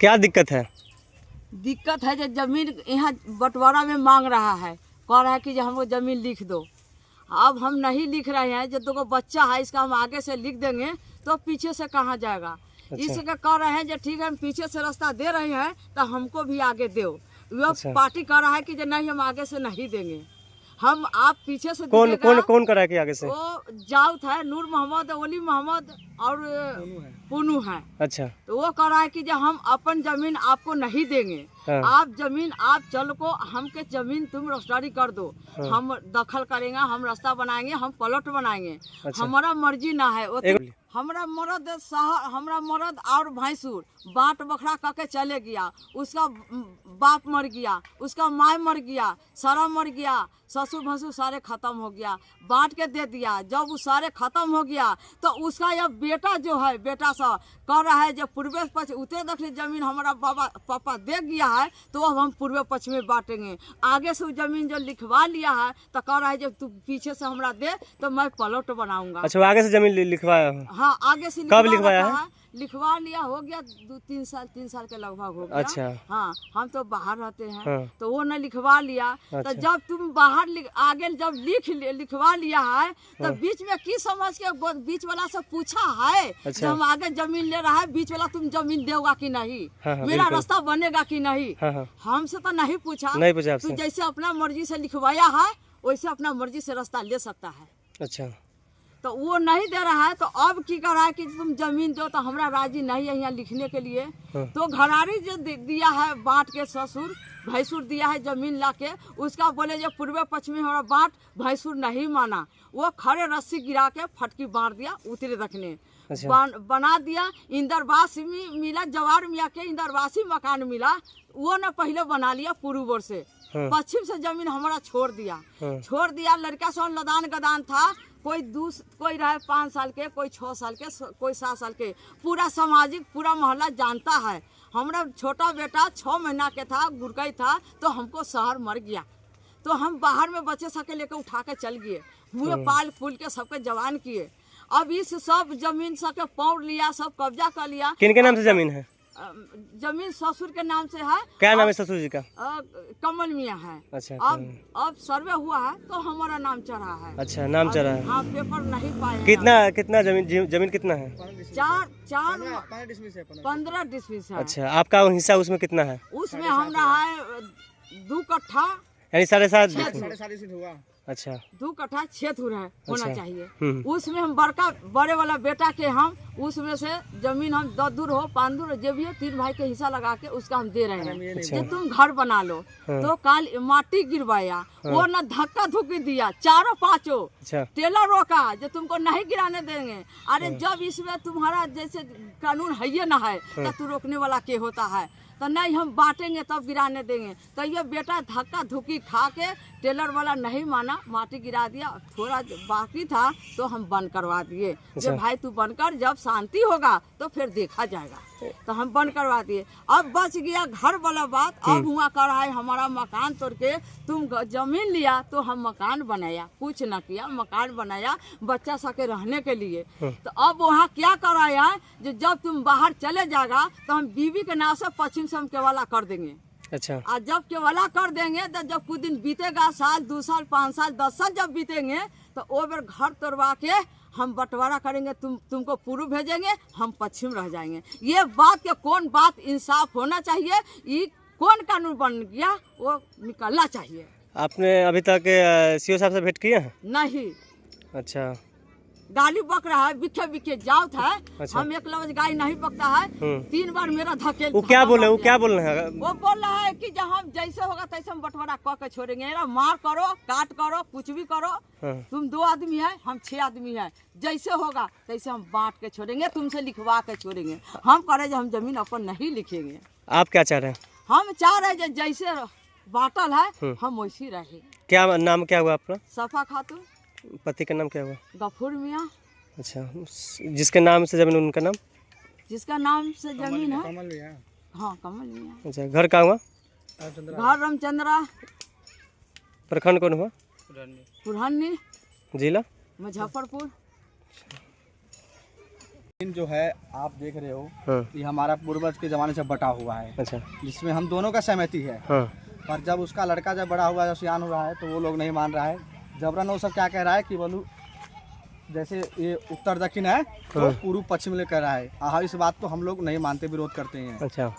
क्या दिक्कत है? दिक्कत है जो जमीन यहाँ बंटवारा में मांग रहा है, कह रहा है कि जो हमको ज़मीन लिख दो। अब हम नहीं लिख रहे हैं, जो दो बच्चा है इसका हम आगे से लिख देंगे तो पीछे से कहाँ जाएगा। अच्छा। इसका कह रहे हैं जो ठीक है हम पीछे से रास्ता दे रहे हैं तो हमको भी आगे दो। वो अच्छा। पार्टी कह रहा है कि जो नहीं हम आगे से नहीं देंगे, हम आप पीछे से कौन दीजिएगा। कौन कौन करा के आगे से? वो जाउत है, नूर मोहम्मद, वली मोहम्मद और पुनू है। अच्छा। तो वो कह रहा है कि जो हम अपन जमीन आपको नहीं देंगे। हाँ। आप जमीन आप चल को हमके जमीन तुम रजिस्ट्री कर दो। हाँ। हम दखल करेंगे, हम रास्ता बनाएंगे, हम प्लॉट बनाएंगे। अच्छा। हमारा मर्जी ना है वो एक- हमरा मर्द और भैंसुर बाट बखरा करके चले गया। उसका बाप मर गया, उसका माँ मर गया, सारा मर गया, ससुर भसुर सारे खत्म हो गया, बांट के दे दिया। जब वो सारे खत्म हो गया तो उसका यह बेटा जो है, बेटा सा कह रहा है जब पूर्वे पश्चिम उतरे दक्षिण जमीन हमारा बाबा पापा दे गया है तो अब हम पूर्वे पश्चिम में बांटेंगे। आगे से वो जमीन जो लिखवा लिया है तो कह रहा है जब तू पीछे से हमरा दे तो मैं प्लॉट बनाऊंगा। अच्छा, वो आगे से जमीन लिखवाया हो? हाँ, आगे से कब लिखवाया है? लिखवा लिया, हो गया 3 साल के लगभग हो गया। अच्छा। हाँ, हम तो बाहर रहते हैं। हाँ। तो वो न लिखवा लिया। अच्छा। तो जब तुम बाहर आगे जब लिखवा लिया है तो हाँ। बीच में की समझ के बीच वाला से पूछा है। अच्छा। जब हम आगे जमीन ले रहा है, बीच वाला तुम जमीन देगा कि नहीं, हाँ, हाँ, मेरा बिल्कुल। रास्ता बनेगा कि नहीं। हाँ, हाँ। हमसे तो नहीं पूछा आपसे। तू जैसे अपना मर्जी से लिखवाया है वैसे अपना मर्जी से रास्ता ले सकता है। अच्छा। तो वो नहीं दे रहा है तो अब की कर रहा है कि तुम जमीन दो, तो हमरा राजी नहीं है यहाँ लिखने के लिए। हाँ। तो घरारी जो दिया है बांट के, ससुर भैंसुर दिया है जमीन लाके, उसका बोले जो पूर्वे पश्चिमी हमारा बांट, भैंसुर नहीं माना। वो खड़े रस्सी गिरा के फटकी बांट दिया, उतरे रखने। अच्छा। बना दिया। इंदरवासी मिला, जवार मियाँ के इंदरवासी मकान मिला, वो न पहले बना लिया पूर्व ओर से। हाँ। पश्चिम से जमीन हमारा छोड़ दिया। हाँ। छोड़ दिया। लड़का सब लदान गदान था, कोई कोई रहे 5 साल के, कोई 6 साल के, कोई 7 साल के। पूरा सामाजिक पूरा मोहल्ला जानता है। हमारा छोटा बेटा 6 महीना के था, गुरकई था, तो हमको शहर मर गया। तो हम बाहर में बच्चे सके लेकर उठा के चल गए, मुँह पाल फूल के सबके जवान किए। अब इस सब जमीन सबके पौड़ लिया, सब कब्जा कर लिया। किनके नाम से जमीन है? जमीन ससुर के नाम से है। क्या नाम है ससुर जी का? कमल मियाँ है। अच्छा। अब सर्वे हुआ है तो हमारा नाम चढ़ा है। अच्छा, नाम चढ़ा है। हाँ, पेपर नहीं पाए। कितना जमीन कितना है? 15 डिसमिल है। अच्छा, आपका हिस्सा उसमें कितना है? उसमें हमरा है 2 कट्ठा, यानी 7.5 7.5 हुआ। अच्छा। 2 कट्ठा 6 थुर है होना अच्छा। चाहिए। उसमें हम बड़े वाला बेटा के हम उसमें से जमीन हम 10 दूर हो 5 दूर जो भी हो 3 भाई के हिस्सा लगा के उसका हम दे रहे हैं। अच्छा। जो तुम घर बना लो। हाँ। तो काल माटी गिरवाया। हाँ। वो न धक्का धुक्की दिया, चारों पांचों अच्छा। टेलर रोका जो तुमको नहीं गिराने देंगे। अरे जब इसमें तुम्हारा जैसे कानून है ये ना है तो तू रोकने वाला के होता है। तो नहीं हम बांटेंगे तब गिराने देंगे। तो ये बेटा धक्का धुक्की खा के टेलर वाला नहीं माना, माटी गिरा दिया। थोड़ा बाकी था तो हम बंद करवा दिए। अच्छा। जो भाई तू बंद कर, जब शांति होगा तो फिर देखा जाएगा। तो हम बंद करवा दिए। अब बच गया घर वाला बात। अब हुआ कर रहा है हमारा मकान तोड़ के तुम जमीन लिया तो हम मकान बनाया, कुछ न किया, मकान बनाया बच्चा सके रहने के लिए। तो अब वहाँ क्या कराया है जो जब तुम बाहर चले जाएगा तो हम बीवी के नाम से पश्चिम से हम केवाला कर देंगे। अच्छा। और जब केवाला कर देंगे तो जब कुछ दिन बीतेगा, साल 2 साल 5 साल 10 साल जब बीतेंगे तो वो बेर घर तोड़वा के हम बंटवारा करेंगे। तुमको पूर्व भेजेंगे, हम पश्चिम रह जाएंगे। ये बात के कौन बात इंसाफ होना चाहिए, ये कौन कानून बन गया वो निकलना चाहिए। आपने अभी तक सीओ साहब से भेंट किया है? नहीं। अच्छा। गाली बक रहा है, बिखे बिखे जाओ था। अच्छा। हम एक लफ्ज गाय नहीं बकता है। 3 बार मेरा धकेल। वो क्या बोल रहे हैं? वो बोल रहा है कि जब हम जैसे होगा तैसे हम बंटवारा कह के छोड़ेंगे। मार करो, काट करो, कुछ भी करो। हाँ। तुम 2 आदमी है, हम 6 आदमी है, जैसे होगा तैसे हम बांट के छोड़ेंगे, तुमसे लिखवा के छोड़ेंगे। हम करे जो हम जमीन अपन नहीं लिखेंगे। आप क्या चाह रहे हैं? हम चाह रहे हैं जैसे बांटल है हम वैसी रहे। क्या नाम क्या हुआ आपका? सफा खातून। पति का नाम क्या हुआ? गफूर मियाँ। अच्छा, जिसके नाम से जमीन, उनका नाम? जिसका नाम से जमीन है कमल मियाँ। हाँ, कमल मियाँ। अच्छा, घर कहाँ हुआ? घर रामचंद्रा। प्रखंड कौन हुआ? पुरहनी। जिला? मुजफ्फरपुर। जमीन जो है आप देख रहे हो, हाँ। ये हमारा पूर्वज के जमाने से बटा हुआ है, अच्छा। जिसमें हम दोनों का सहमति है। हाँ। पर जब उसका लड़का जब बड़ा हुआ, जब सियान हो रहा है, तो वो लोग नहीं मान रहा है। जबरन वो सब क्या कह रहा है कि बोलू जैसे ये उत्तर दक्षिण है तो हाँ। पूर्व पश्चिम ले कह रहा है। हाँ, इस बात को हम लोग नहीं मानते, विरोध करते हैं। अच्छा।